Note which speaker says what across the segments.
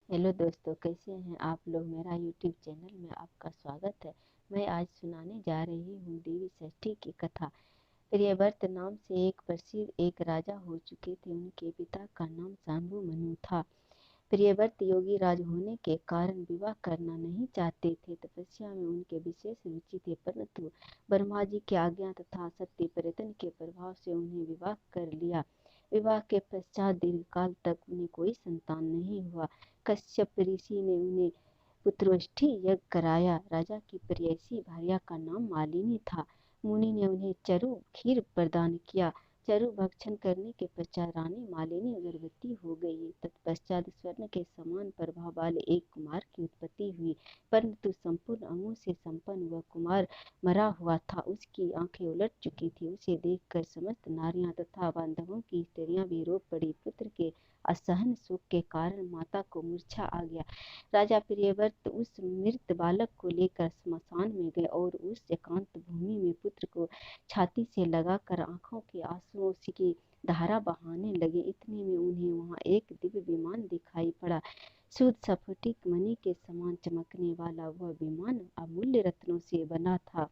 Speaker 1: Hello दोस्तों, कैसे हैं आप लोग। मेरा यूट्यूब चैनल में आपका स्वागत है। मैं आज सुनाने जा रही हूँ देवी षष्ठी की कथा। प्रियव्रत नाम से एक प्रसिद्ध एक राजा हो चुके थे। उनके पिता का नाम शंभु मनु था। प्रियव्रत योगी राज होने के कारण विवाह करना नहीं चाहते थे। तपस्या में उनके विशेष रुचि थी, परंतु ब्रह्मा जी की आज्ञा तथा सत्य प्रयत्न के प्रभाव से उन्हें विवाह कर लिया। विवाह के पश्चात दीर्घकाल तक उन्हें कोई संतान नहीं हुआ। कश्यप ऋषि ने उन्हें पुत्रोष्ठी यज्ञ कराया। राजा की प्रेयसी भार्या का नाम मालिनी था। मुनि ने उन्हें चरु खीर प्रदान किया। चरु भक्षण करने के पश्चात रानी मालिनी गर्भवती हो गई। तत्पश्चात स्वर्ण के समान प्रभाव वाले एक कुमार की उत्पत्ति हुई, परंतु संपूर्ण अंगों से संपन्न वह कुमार मरा हुआ था। उसकी आंखें उलट चुकी थी। उसे देखकर समस्त नारियां तथा बांधवों की स्त्रियां भी रो पड़ी। पुत्र के असहन सुख के कारण माता को मूर्छा आ गया। राजा प्रियव्रत उस मृत बालक को लेकर स्मशान में गए और उस एकांत भूमि में पुत्र को छाती से लगाकर आंखों के आंसुओं की धारा बहाने लगे। इतने में उन्हें वहां एक दिव्य विमान दिखाई पड़ा। शुद्ध स्फटिक मणि के समान चमकने वाला वह विमान अमूल्य रत्नों से बना था।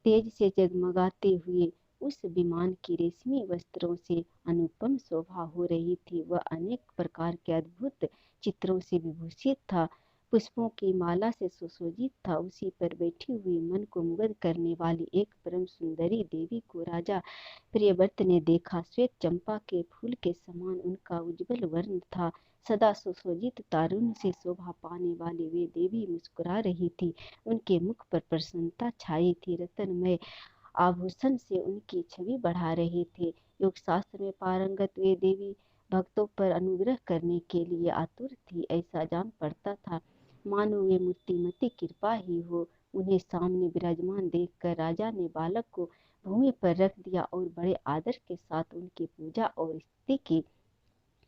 Speaker 1: तेज से जगमगाते हुए उस विमान की रेशमी वस्त्रों से अनुपम शोभा हो रही थी। वह अनेक प्रकार के अद्भुत चित्रों से विभूषित था, पुष्पों की माला से सुशोभित था। उसी पर बैठी हुई मन को मुग्ध करने वाली एक परम सुंदरी देवी को राजा प्रियव्रत ने देखा। श्वेत चंपा के फूल के समान उनका उज्ज्वल वर्ण था। सदा सुशोभित तारुण्य से शोभा पाने वाली वे देवी मुस्कुरा रही थी। उनके मुख पर प्रसन्नता छाई थी। रत्नमय आभूषण से उनकी छवि बढ़ा रहे थे। योग शास्त्र में पारंगत वे देवी भक्तों पर अनुग्रह करने के लिए आतुर थी, ऐसा जान पड़ता था। मानो वे मूर्तिमती कृपा ही हो। उन्हें सामने विराजमान देखकर राजा ने बालक को भूमि पर रख दिया और बड़े आदर के साथ उनकी पूजा और स्तुति की।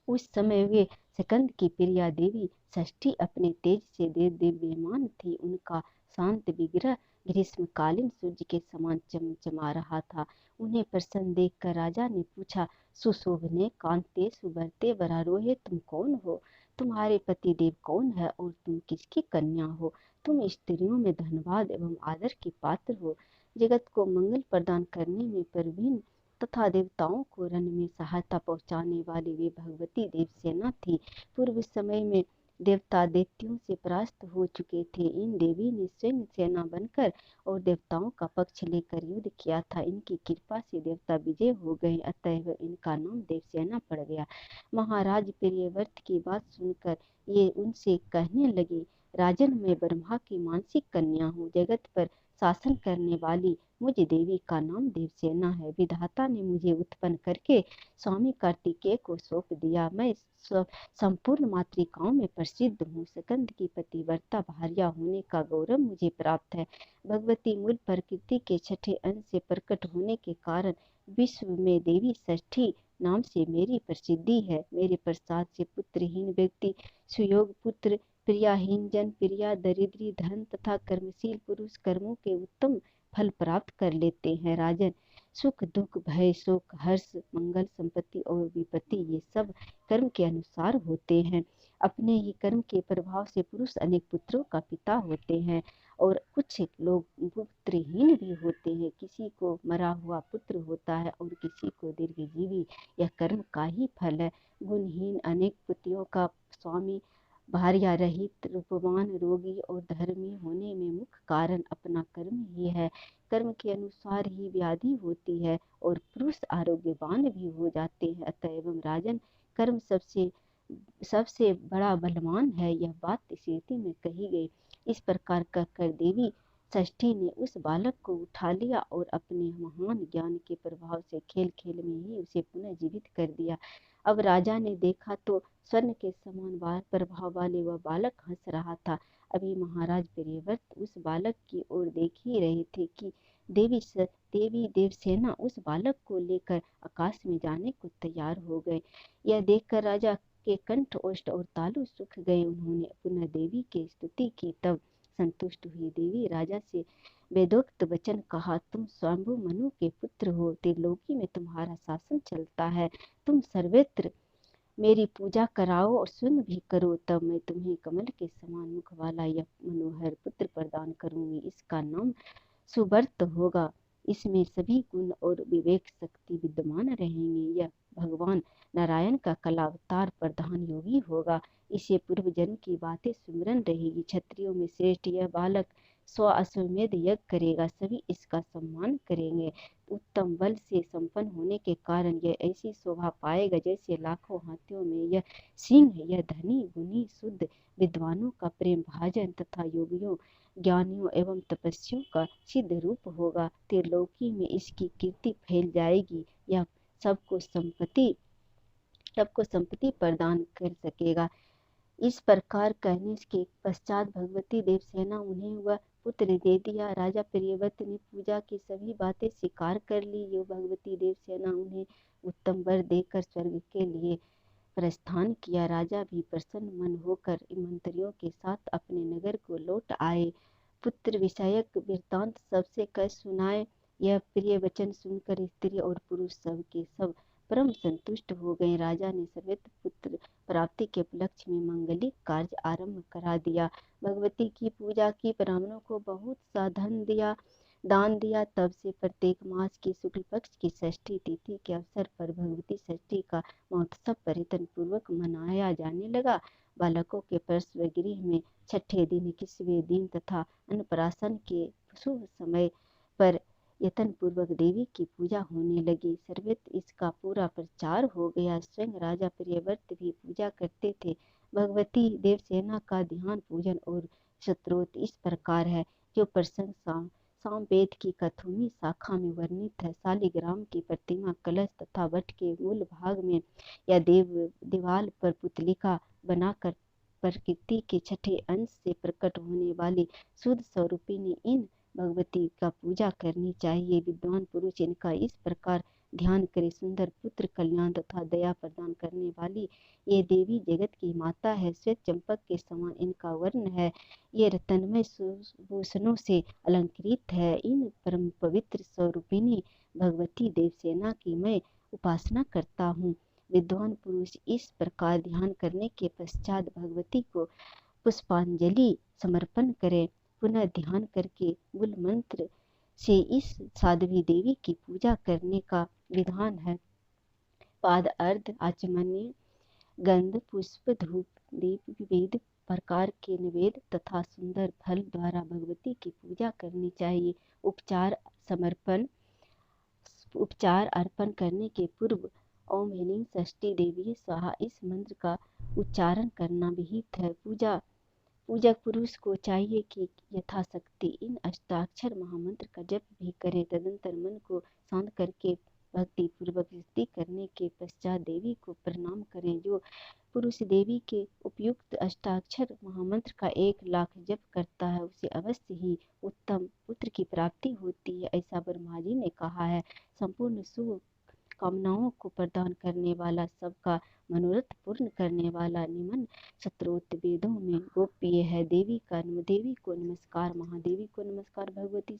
Speaker 1: उस समय वे स्कंद की प्रिया देवी षष्ठी अपने तेज से दिव्यमान थी। उनका शांत विग्रह ग्रीष्मकालीन सूर्य के समान चमचमा रहा था। उन्हें प्रसन्न देखकर राजा ने पूछा, सुशोभने कांते सुबरते वरारोहे, तुम कौन हो? तुम्हारे पति देव कौन है और तुम किसकी कन्या हो? तुम स्त्रियों में धन्यवाद एवं आदर की पात्र हो। जगत को मंगल प्रदान करने में प्रवीण तथा देवताओं को रण में सहायता पहुंचाने वाली वे भगवती देवसेना थी। पूर्व समय में देवता दैत्यों से परास्त हो चुके थे। इन देवी ने स्वयं सेना बनकर और देवताओं का पक्ष लेकर युद्ध किया था। इनकी कृपा से देवता विजय हो गए, अतएव इनका नाम देवसेना पड़ गया। महाराज प्रियव्रत की बात सुनकर ये उनसे कहने लगे, राजन, मैं ब्रह्मा की मानसिक कन्या हूँ। जगत पर शासन करने वाली मुझ देवी का नाम देवसेना है। विधाता ने मुझे उत्पन्न करके स्वामी कार्तिकेय को सौंप दिया। मैं संपूर्ण मातृकाओं में प्रसिद्ध हूँ। स्कंद की पतिव्रता भार्या होने का गौरव मुझे प्राप्त है। भगवती मूल प्रकृति के छठे अंश से प्रकट होने के कारण विश्व में देवी षष्ठी नाम से मेरी प्रसिद्धि है। मेरे प्रसाद से पुत्रहीन व्यक्ति सुयोग पुत्र, प्रियाहीन जन प्रिया, दरिद्री धन तथा कर्मशील पुरुष कर्मों के उत्तम फल प्राप्त कर लेते हैं। राजन, सुख दुख भय शोक हर्ष मंगल संपत्ति और विपत्ति ये सब कर्म के अनुसार होते हैं। अपने ही कर्म के प्रभाव से पुरुष अनेक पुत्रों का पिता होते हैं और कुछ लोग पुत्रहीन भी होते हैं। किसी को मरा हुआ पुत्र होता है और किसी को दीर्घजीवी। यह कर्म का ही फल है। गुणहीन अनेक पुत्रियों का स्वामी भार्या रहित रूपवान रोगी और धर्मी होने में मुख्य कारण अपना कर्म ही है। कर्म के अनुसार ही व्याधि होती है और पुरुष आरोग्यवान भी हो जाते हैं। अतएव राजन, कर्म सबसे सबसे बड़ा बलवान है। यह बात स्मृति में कही गई। इस प्रकार कहकर देवी षष्ठी ने उस बालक को उठा लिया और अपने महान ज्ञान के प्रभाव से खेल खेल में ही उसे पुनः जीवित कर दिया। अब राजा ने देखा तो स्वर्ण के समान प्रभाव वाले वह बालक हंस रहा था। अभी महाराज प्रियव्रत उस बालक की ओर देख ही रहे थे कि देवी देवसेना उस बालक को लेकर आकाश में जाने को तैयार हो गए। यह देखकर राजा के कंठ ओष्ठ और तालु सूख गए। उन्होंने पुनः देवी की स्तुति की। तब संतुष्ट हुई देवी राजा से वेदोक्त वचन कहा, तुम स्वयंभु मनु के पुत्र हो। त्रिलोकी में तुम्हारा शासन चलता है। तुम सर्वत्र मेरी पूजा कराओ और सुन भी करो, तब मैं तुम्हें कमल के समान मुख वाला यह मनोहर पुत्र प्रदान करूंगी। इसका नाम सुव्रत होगा। इसमें सभी गुण और विवेक शक्ति विद्यमान रहेंगे। यह भगवान नारायण का कलावतार प्रधान योगी होगा। इसे पूर्व जन्म की बातें सुमिरन रहेगी। क्षत्रियों में श्रेष्ठ यह बालक 100 अश्वमेध यज्ञ करेगा। सभी इसका सम्मान करेंगे। उत्तम बल से संपन्न होने के कारण यह ऐसी शोभा पाएगा जैसे लाखों हाथियों में यह सिंह। यह धनी गुणी शुद्ध विद्वानों का प्रेम भाजन तथा योगियों ज्ञानियों एवं तपस्वियों का सिद्ध रूप होगा। त्रिलोकी में इसकी कीर्ति फैल जाएगी। यह सबको संपत्ति प्रदान कर सकेगा। इस प्रकार कहने के पश्चात भगवती देवसेना उन्हें वह पुत्र दे दिया। राजा प्रियव्रत ने पूजा की सभी बातें स्वीकार कर ली। यो भगवती देवसेना उन्हें उत्तम वर देकर स्वर्ग के लिए प्रस्थान किया। राजा भी प्रसन्न मन होकर मंत्रियों के साथ अपने नगर को लौट आए। पुत्र विषयक वृत्तांत सबसे कह सुनाए। यह प्रिय वचन सुनकर स्त्री और पुरुष सब के सब परम संतुष्ट हो गए। राजा ने सर्वत्र पुत्र प्राप्ति के उपलक्ष्य में मंगलिक कार्य आरंभ करा दिया। भगवती की पूजा की, ब्राह्मणों को बहुत सा दान दिया। तब से प्रत्येक मास की शुक्ल पक्ष की षष्ठी तिथि के अवसर पर भगवती षष्ठी का महोत्सव परितन पूर्वक मनाया जाने लगा। बालकों के प्रसव गृह में छठे दिन, 21वें दिन तथा अन्नप्राशन के शुभ समय पर यत्न पूर्वक देवी की पूजा होने लगी। सर्वत्र इसका पूरा प्रचार हो गया। स्वयं राजा प्रियव्रत भी पूजा करते थे। भगवती देवसेना का ध्यान पूजन और स्तोत्र इस प्रकार है, जो प्रसंग सामवेद की कथुमी शाखा में वर्णित है। शालिग्राम की प्रतिमा, कलश तथा वट के मूल भाग में या दीवाल पर पुतलिका बनाकर प्रकृति के छठे अंश से प्रकट होने वाली शुद्ध स्वरूपिणी इन भगवती का पूजा करनी चाहिए। विद्वान पुरुष इनका इस प्रकार ध्यान करे। सुंदर पुत्र, कल्याण तथा दया प्रदान करने वाली ये देवी जगत की माता है। श्वेत चंपक के समान इनका वर्ण है। ये रत्नमय भूषणों से अलंकृत है। इन परम पवित्र स्वरूपिणी भगवती देवसेना की मैं उपासना करता हूँ। विद्वान पुरुष इस प्रकार ध्यान करने के पश्चात भगवती को पुष्पांजलि समर्पण करें। पुनः ध्यान करके मूल मंत्र से इस साध्वी देवी की पूजा करने का विधान है। पाद अर्ध आचमनीय, गंध पुष्प धूप दीप विविध प्रकार के निवेद तथा सुंदर फल द्वारा भगवती की पूजा करनी चाहिए। उपचार अर्पण करने के पूर्व ओम ह्रीं षष्ठी देवी स्वाहा इस मंत्र का उच्चारण करना विहित है। पूजक पुरुष को चाहिए कि यथाशक्ति इन अष्टाक्षर महामंत्र का जप भी करे। तदंतर मन को शांत करके भक्ति पूर्वक स्तुति करने के पश्चात देवी को प्रणाम करें। जो पुरुष देवी के उपयुक्त अष्टाक्षर महामंत्र का 1 लाख जप करता है, उसे अवश्य ही उत्तम पुत्र की प्राप्ति होती है, ऐसा ब्रह्मा जी ने कहा है। संपूर्ण शुभ कामनाओं को प्रदान करने वाला, सबका मनोरथ पूर्ण करने वाला निमन स्तोत्र वेदों में गोप्य है। देवी को नमस्कार, महादेवी को नमस्कार, भगवती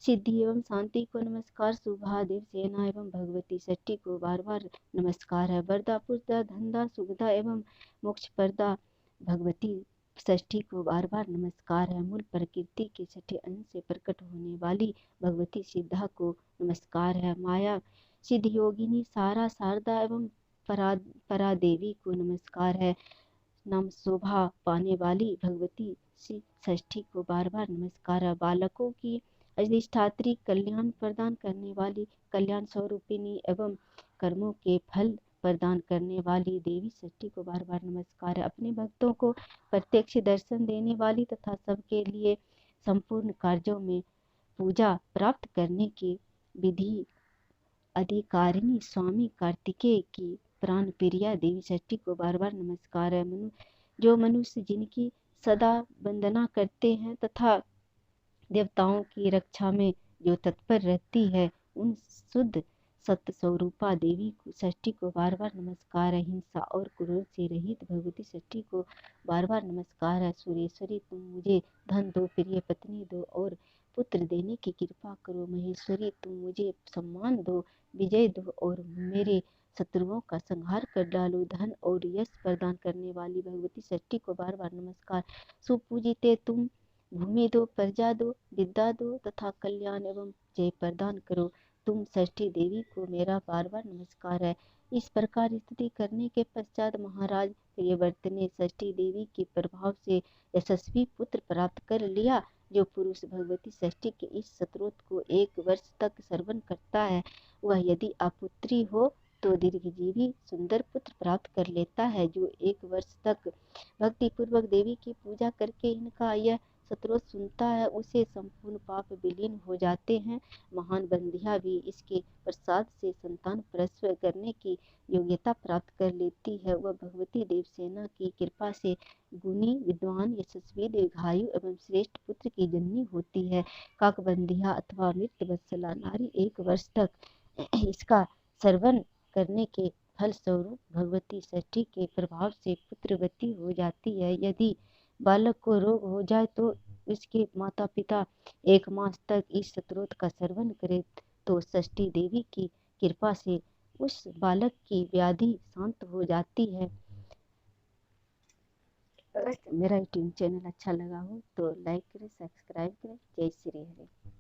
Speaker 1: सिद्धि एवं शांति को नमस्कार, शुभा देवसेना एवं भगवती षष्ठी को बार बार नमस्कार है। वरदा पुरदा धनदा सुखदा एवं मोक्ष प्रदा भगवती षष्ठी को बार बार नमस्कार है। मूल प्रकृति के छठे अंश से प्रकट होने वाली भगवती सिद्धा को नमस्कार है। माया सिद्ध योगिनी सारा शारदा एवं परादेवी को नमस्कार है। नाम शोभा पाने वाली भगवती षष्ठी को बार बार नमस्कार है। बालकों की अधिष्ठात्री, कल्याण प्रदान करने वाली, कल्याण स्वरूपिणी एवं कर्मों के फल प्रदान करने वाली देवी षष्ठी को बार बार नमस्कार है। अपने भक्तों को प्रत्यक्ष दर्शन देने वाली तथा सबके लिए संपूर्ण कार्यों में पूजा प्राप्त करने की विधि अधिकारिणी स्वामी कार्तिकेय की प्राण प्रिया देवी षष्ठी को बार बार नमस्कार है। जो मनुष्य जिनकी सदा वंदना करते हैं तथा देवताओं की रक्षा में जो तत्पर रहती है, उन शुद्ध सत्य स्वरूपा देवी षष्ठी को बार बार नमस्कार है। हिंसा और क्रोध से रहित भगवती षष्ठी को बार बार नमस्कार है। सुरेश्वरी, तुम मुझे धन दो, प्रिय पत्नी दो और पुत्र देने की कृपा करो। महेश्वरी, तुम मुझे सम्मान दो, विजय दो और मेरे शत्रुओं का संहार कर डालो। धन और यश प्रदान करने वाली भगवती षष्ठी को बार बार नमस्कार। सुपूजिते तुम भूमि दो, प्रजा दो, विद्या दो तथा कल्याण एवं जय प्रदान करो। तुम षष्ठी देवी को मेरा बार बार नमस्कार है। इस प्रकार स्तुति करने के पश्चात महाराज प्रियव्रत ने षष्ठी देवी के प्रभाव से यशस्वी पुत्र प्राप्त कर लिया। जो पुरुष भगवती षष्ठी के इस स्तोत्र को 1 वर्ष तक श्रवण करता है, वह यदि अपुत्री हो तो दीर्घजीवी सुंदर पुत्र प्राप्त कर लेता है। जो 1 वर्ष तक भक्ति पूर्वक देवी की पूजा करके इनका यह स्तोत्र सुनता है, उसे संपूर्ण पाप विलीन हो जाते हैं। महान बंधिया भी इसके प्रसाद से संतान प्रसव करने की योग्यता प्राप्त कर लेती है। वह भगवती देवसेना की कृपा से गुणी, विद्वान, यशस्वी, दीर्घायु एवं श्रेष्ठ पुत्र की जननी होती है। काकबंधिया अथवा मृत वत्सला नारी 1 वर्ष तक इसका श्रवण करने के फलस्वरूप भगवती षष्ठी के प्रभाव से पुत्रवती हो जाती है। यदि बालक को रोग हो जाए तो उसके माता पिता 1 मास तक इस स्तोत्र का श्रवण करें तो षष्ठी देवी की कृपा से उस बालक की व्याधि शांत हो जाती है। अगर मेरा यूट्यूब चैनल अच्छा लगा हो तो लाइक करें, सब्सक्राइब करें। जय श्री हरि।